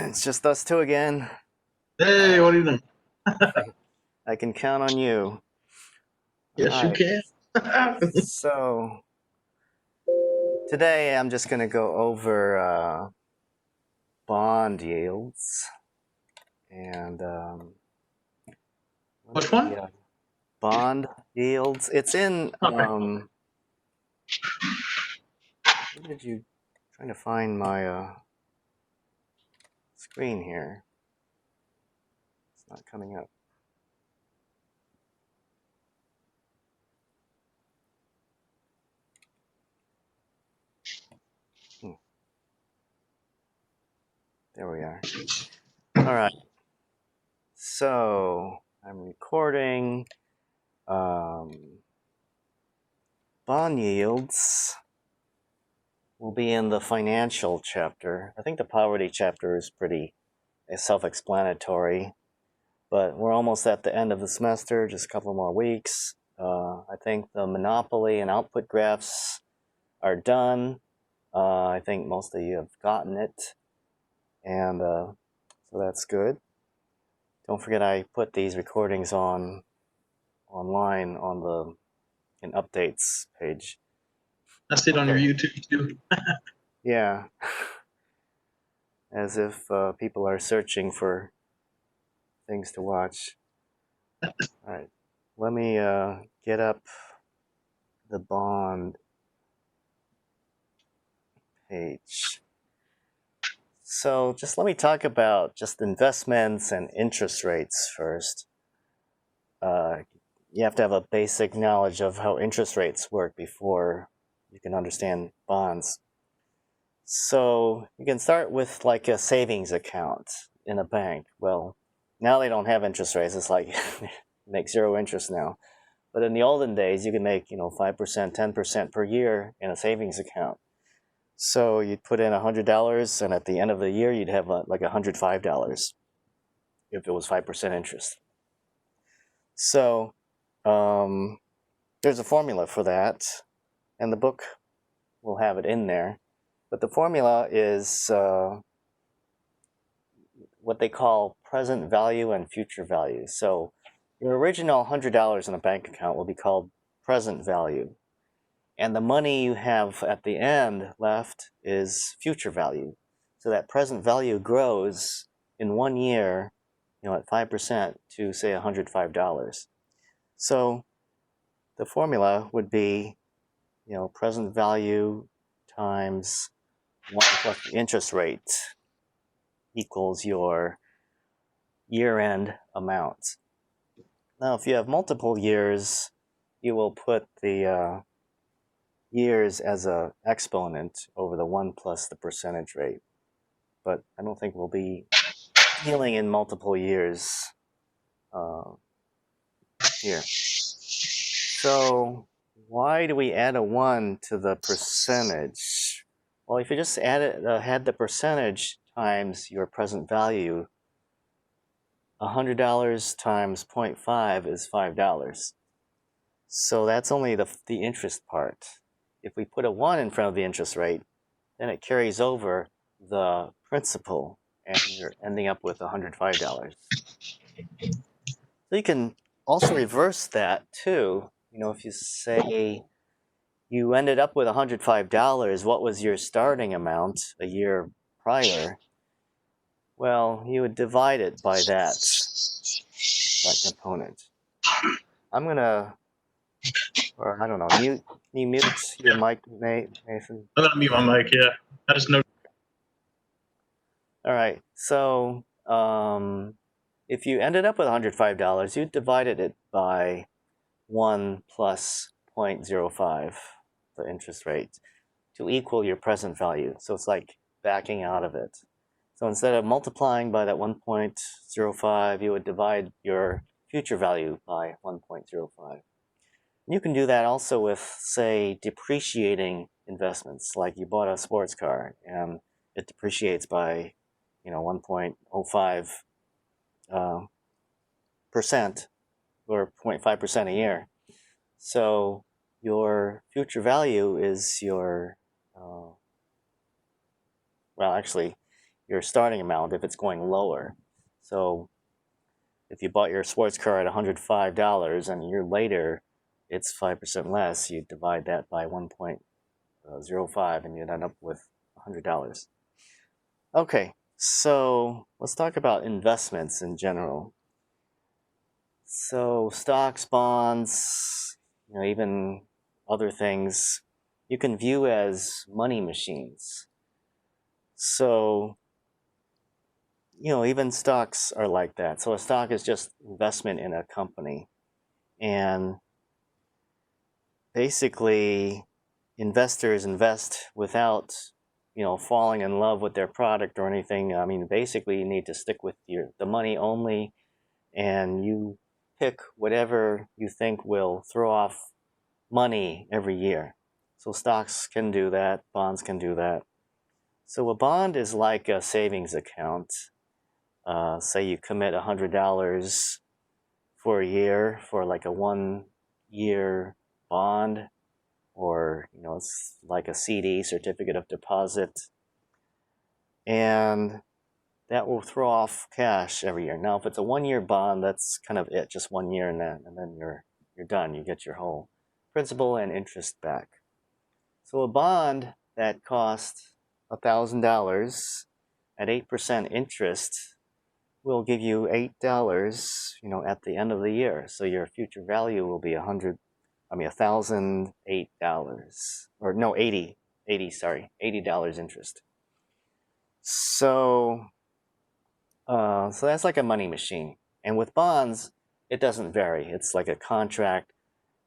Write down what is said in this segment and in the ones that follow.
It's just us two again. Hey, what are you doing? I can count on you. All Yes, you right. can. So today I'm just going to go over bond yields and Which one? bond yields. It's in. Okay. Where did you? Trying to find my screen here. It's not coming up. There we are. All right. So I'm recording. Bond yields will be in the financial chapter. I think the poverty chapter is pretty self-explanatory, but we're almost at the end of the semester, just a couple more weeks. I think the monopoly and output graphs are done. I think most of you have gotten it, and so that's good. Don't forget I put these recordings online on the in updates page. I see it on your YouTube too. Yeah. As if people are searching for things to watch. All right, let me get up the bond page. So just let me talk about just investments and interest rates first. You have to have a basic knowledge of how interest rates work before you can understand bonds. So you can start with like a savings account in a bank. Well, now they don't have interest rates. It's like make zero interest now. But in the olden days, you could make 5%, 10% per year in a savings account. So you'd put in $100, and at the end of the year, you'd have like $105 if it was 5% interest. So there's a formula for that, and the book will have it in there. But the formula is what they call present value and future value. So your original $100 in a bank account will be called present value. And the money you have at the end left is future value. So that present value grows in 1 year, at 5% to say $105. So the formula would be, present value times 1 plus the interest rate equals your year-end amount. Now, if you have multiple years, you will put the years as a exponent over the 1 plus the percentage rate. But I don't think we'll be dealing in multiple years here. So why do we add a 1 to the percentage? Well, if you just had the percentage times your present value, $100 times 0.5 is $5. So that's only the interest part. If we put a 1 in front of the interest rate, then it carries over the principal, and you're ending up with $105. So you can also reverse that too. If you say you ended up with $105, what was your starting amount a year prior? Well, you would divide it by that component. I'm gonna, or I don't know, can you mute your mic, Nathan? I'm gonna mute my mic. Yeah, I just know. All right, so if you ended up with $105, you divided it by 1 plus 0.05, the interest rate, to equal your present value. So it's like backing out of it. So instead of multiplying by that 1.05, you would divide your future value by 1.05. You can do that also with, say, depreciating investments, like you bought a sports car and it depreciates by 1.05 percent or 0.5% a year. So your future value is your, well, actually, your starting amount if it's going lower. So if you bought your sports car at $105 and a year later it's 5% less, you divide that by 1.05 and you'd end up with $100. Okay, so let's talk about investments in general. So stocks, bonds, even other things you can view as money machines. So, even stocks are like that. So a stock is just investment in a company. And basically, investors invest without, falling in love with their product or anything. I mean, basically, you need to stick with the money only, and you pick whatever you think will throw off money every year. So stocks can do that, bonds can do that. So a bond is like a savings account. Say you commit $100 for a year for like a 1-year bond, or it's like a CD, certificate of deposit, and that will throw off cash every year. Now, if it's a 1-year bond, that's kind of it, just 1 year, and then you're done. You get your whole principal and interest back. So a bond that costs $1,000 at 8% interest will give you $8, at the end of the year. So your future value will be $1,008, or no, $80 interest. So that's like a money machine. And with bonds, it doesn't vary. It's like a contract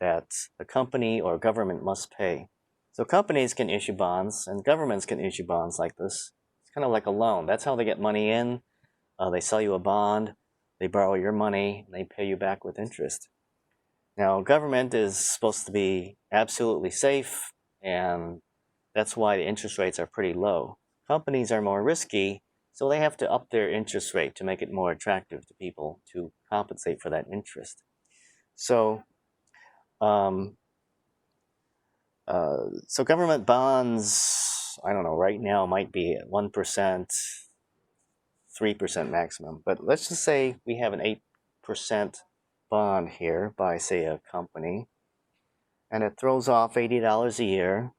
that the company or government must pay. So companies can issue bonds and governments can issue bonds like this. It's kind of like a loan. That's how they get money in. They sell you a bond, they borrow your money, and they pay you back with interest. Now, government is supposed to be absolutely safe, and that's why the interest rates are pretty low. Companies are more risky, so they have to up their interest rate to make it more attractive to people to compensate for that interest. So, so government bonds, I don't know, right now might be at 1%, 3% maximum. But let's just say we have an 8% bond here by, say, a company, and it throws off $80 a year.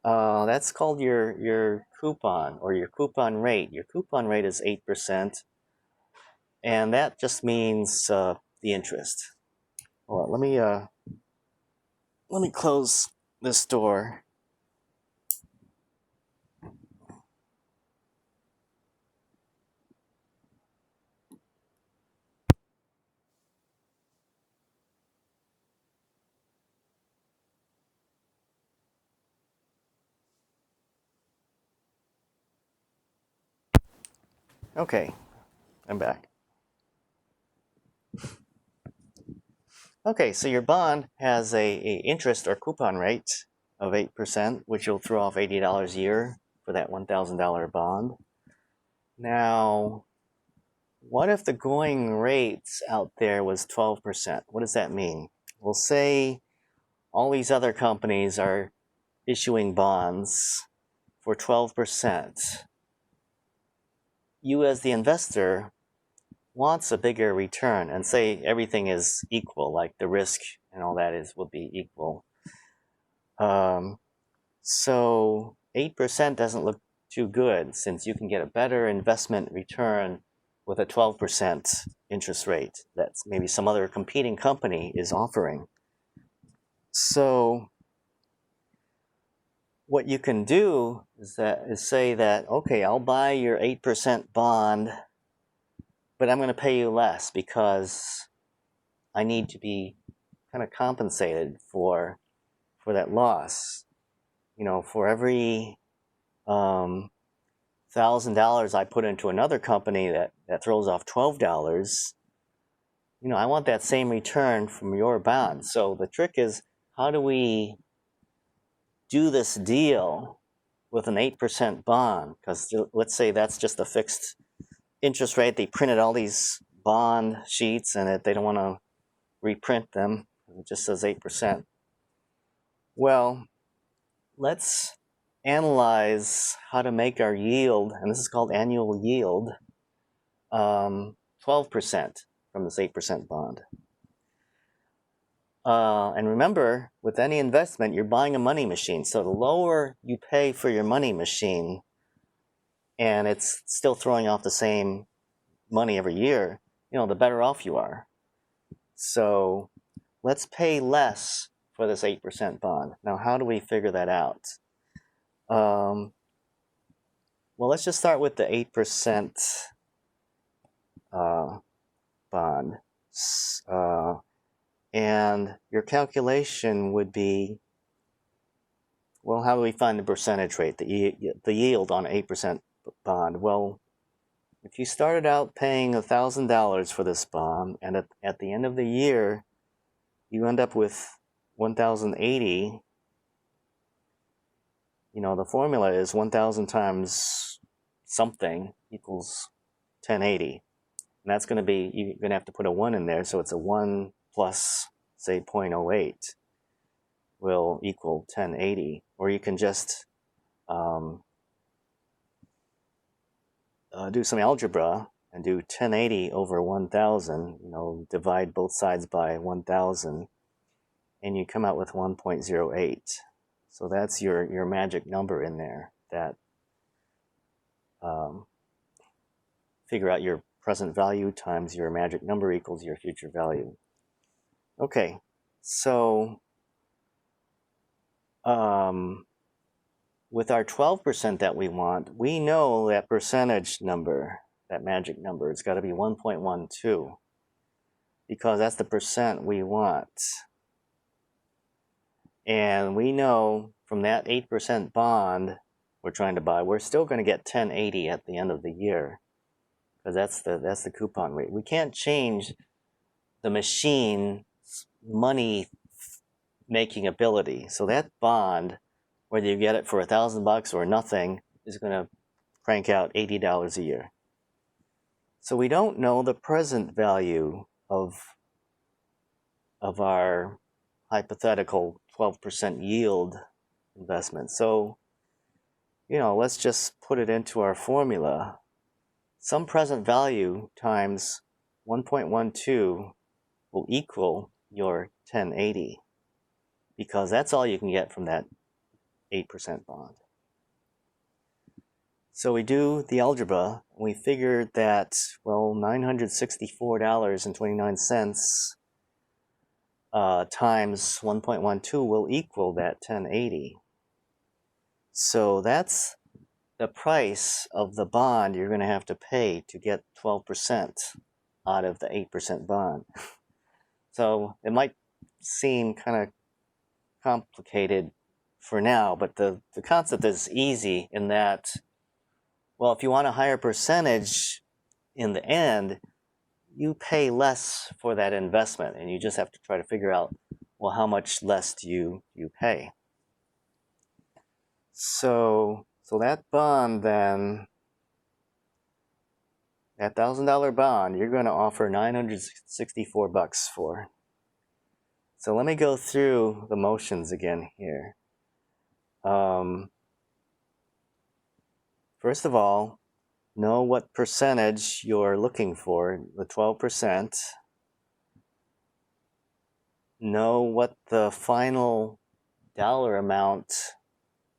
That's called your coupon, or your coupon rate. Your coupon rate is 8%, and that just means the interest. Well, let me close this door. Okay, I'm back. Okay, so your bond has a interest or coupon rate of 8%, which will throw off $80 a year for that $1,000 bond. Now, what if the going rate out there was 12%? What does that mean? Well, say all these other companies are issuing bonds for 12%. You, as the investor, wants a bigger return, and say everything is equal, like the risk and all that will be equal. So 8% doesn't look too good, since you can get a better investment return with a 12% interest rate that maybe some other competing company is offering. So what you can do is say that, okay, I'll buy your 8% bond, but I'm going to pay you less because I need to be kind of compensated for that loss. For every $1,000 I put into another company that throws off $12, I want that same return from your bond. So the trick is, how do we do this deal with an 8% bond? Because let's say that's just a fixed interest rate. They printed all these bond sheets, and they don't want to reprint them. It just says 8%. Well, let's analyze how to make our yield, and this is called annual yield, 12% from this 8% bond. And remember, with any investment, you're buying a money machine. So the lower you pay for your money machine, and it's still throwing off the same money every year, the better off you are. So let's pay less for this 8% bond. Now, how do we figure that out? Well, let's just start with the 8% bond. And your calculation would be, well, how do we find the percentage rate, the yield on 8% bond? Well, if you started out paying $1,000 for this bond, and at the end of the year, you end up with 1,080, the formula is 1,000 times something equals 1080. And that's going to be, you're going to have to put a 1 in there, so it's a 1 plus, say, 0.08 will equal 1080. Or you can just do some algebra and do 1080 over 1,000, divide both sides by 1,000, and you come out with 1.08. So that's your magic number in there that figure out your present value times your magic number equals your future value. Okay, so with our 12% that we want, we know that percentage number, that magic number, it's got to be 1.12 because that's the percent we want. And we know from that 8% bond we're trying to buy, we're still going to get 1080 at the end of the year because that's the coupon rate. We can't change the machine's money making ability. So that bond, whether you get it for $1,000 or nothing, is going to crank out $80 a year. So we don't know the present value of our hypothetical 12% yield investment. So, let's just put it into our formula. Some present value times 1.12 will equal your 1080 because that's all you can get from that 8% bond. So we do the algebra, and we figured that, well, $964.29 times 1.12 will equal that 1080. So that's the price of the bond you're going to have to pay to get 12% out of the 8% bond. So it might seem kind of complicated for now, but the concept is easy in that, well, if you want a higher percentage in the end, you pay less for that investment, and you just have to try to figure out, well, how much less do you pay? So that bond then, that $1,000 bond, you're going to offer $964 for. So let me go through the motions again here. First of all, know what percentage you're looking for, the 12%. Know what the final dollar amount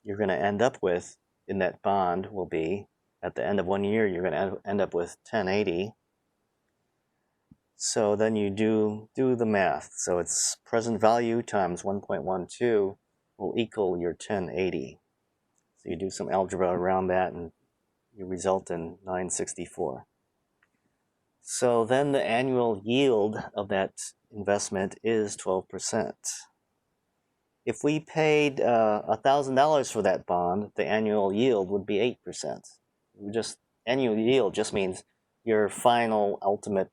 you're going to end up with in that bond will be. At the end of 1 year, you're going to end up with 1080. So then you do the math. So it's present value times 1.12 will equal your 1080. So you do some algebra around that and you result in 964. So then the annual yield of that investment is 12%. If we paid $1,000 for that bond, the annual yield would be 8%. Annual yield just means your final ultimate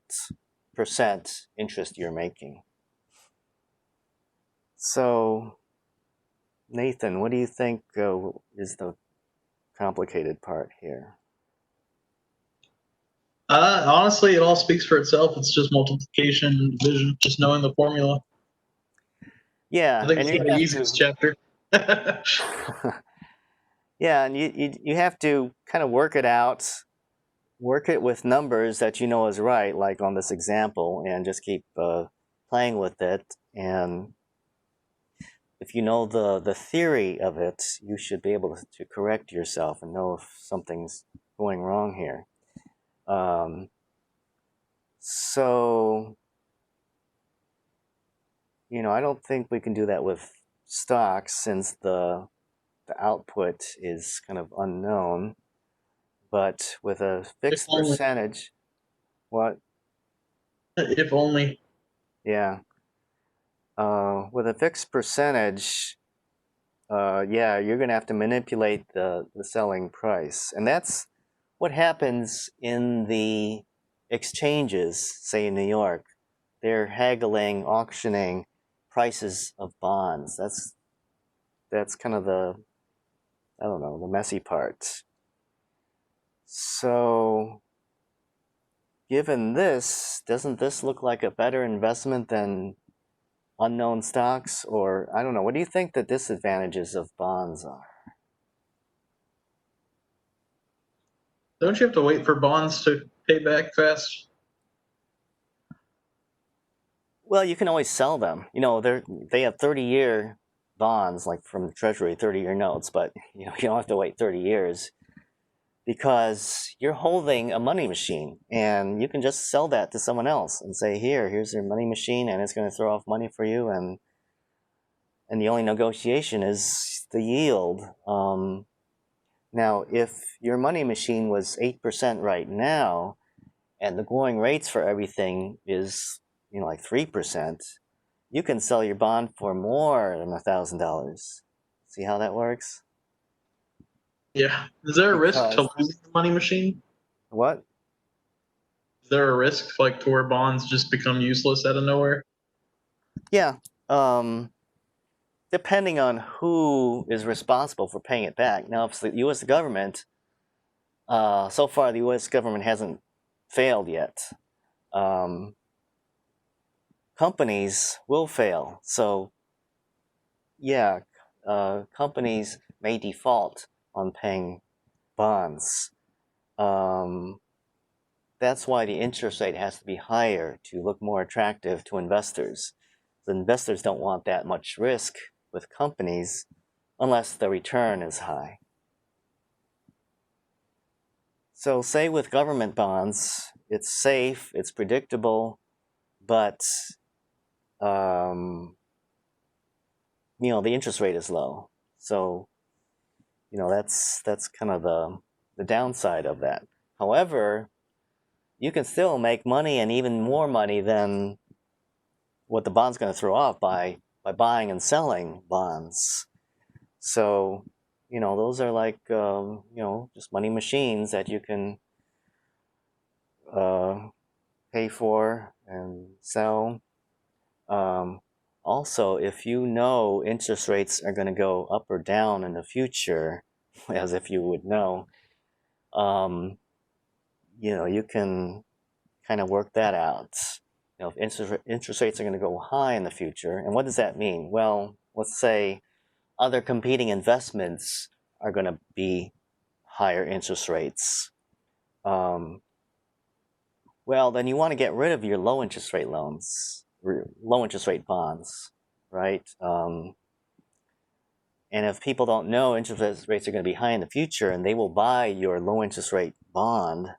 percent interest you're making. So, Nathan, what do you think is the complicated part here? Honestly, it all speaks for itself. It's just multiplication and division, just knowing the formula. Yeah, I think and it's the easiest chapter. Yeah, and you have to kind of work it out, work it with numbers that you know is right, like on this example, and just keep playing with it. And if you know the theory of it, you should be able to correct yourself and know if something's going wrong here. So, I don't think we can do that with stocks since the output is kind of unknown. But with a If fixed only. percentage, what? If only. Yeah. With a fixed percentage, yeah, you're going to have to manipulate the selling price. And that's what happens in the exchanges, say in New York. They're haggling, auctioning prices of bonds. That's kind of I don't know, the messy part. So, given this, doesn't this look like a better investment than unknown stocks? Or, I don't know, what do you think the disadvantages of bonds are? Don't you have to wait for bonds to pay back fast? Well, you can always sell them. They have 30-year bonds, like from the Treasury, 30-year notes, but you don't have to wait 30 years because you're holding a money machine and you can just sell that to someone else and say, here's your money machine and it's going to throw off money for you, and the only negotiation is the yield. Now, if your money machine was 8% right now, and the going rates for everything is, like 3%, you can sell your bond for more than $1,000. See how that works? Yeah. Is there a risk to Because losing the money machine? what? Is there a risk like to where bonds just become useless out of nowhere? Yeah. Depending on who is responsible for paying it back. Now, if it's the U.S. government, so far the U.S. government hasn't failed yet. Um, Companies will fail. So, yeah, companies may default on paying bonds. Um, that's why the interest rate has to be higher to look more attractive to investors. The investors don't want that much risk with companies unless the return is high. So, say with government bonds, it's safe, it's predictable, but the interest rate is low. So, that's kind of the downside of that. However, you can still make money and even more money than what the bond's going to throw off by buying and selling bonds. So, those are like just money machines that you can uh, pay for and sell. Um, Also, if you know interest rates are going to go up or down in the future, as if you would know, um, you can kind of work that out. If interest rates are going to go high in the future, and what does that mean? Well, let's say other competing investments are going to be higher interest rates. Um, well, then you want to get rid of your low interest rate loans, low interest rate bonds, right? And if people don't know interest rates are going to be high in the future and they will buy your low interest rate bond,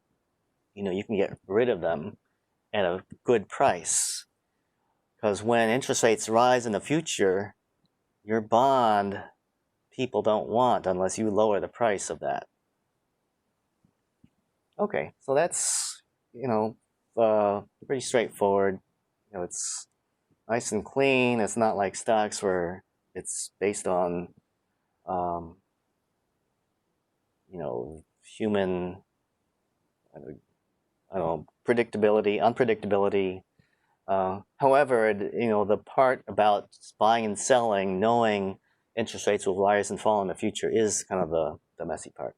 you can get rid of them at a good price. Because when interest rates rise in the future, your bond people don't want unless you lower the price of that. Okay, so that's, pretty straightforward. It's nice and clean. It's not like stocks where it's based on, um, human, I don't know, predictability, unpredictability. However, the part about buying and selling, knowing interest rates will rise and fall in the future is kind of the messy part.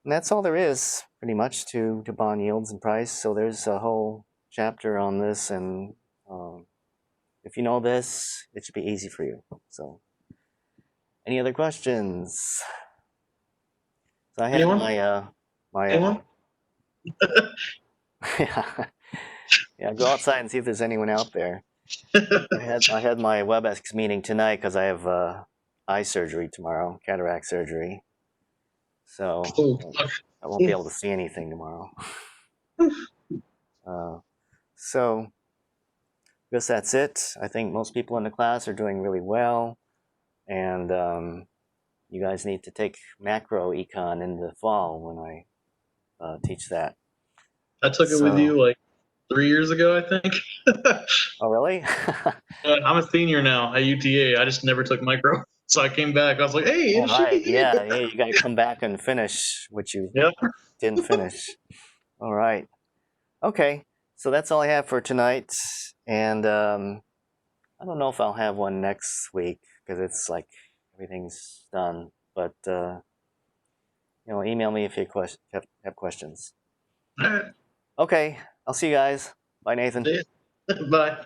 And that's all there is, pretty much, to bond yields and price. So there's a whole chapter on this, and if you know this, it should be easy for you. So, any other questions? So I had Anyone? my Anyone? yeah, yeah. Go outside and see if there's anyone out there. I had my WebEx meeting tonight because I have eye surgery tomorrow, cataract surgery. So Ooh, I won't be able to see anything tomorrow. So I guess that's it. I think most people in the class are doing really well, and you guys need to take macro econ in the fall when I teach that. I took it with So, you like 3 years ago, I think. oh really? I'm a senior now at UTA. I just never took micro. So I came back. I was like, hey, All it should be right, here. yeah, yeah. You got to come back and finish what you Yep. didn't finish. All right. Okay. So that's all I have for tonight, and I don't know if I'll have one next week because it's like everything's done. But email me if you have questions. All right. Okay. I'll see you guys. Bye, Nathan. See ya. Bye.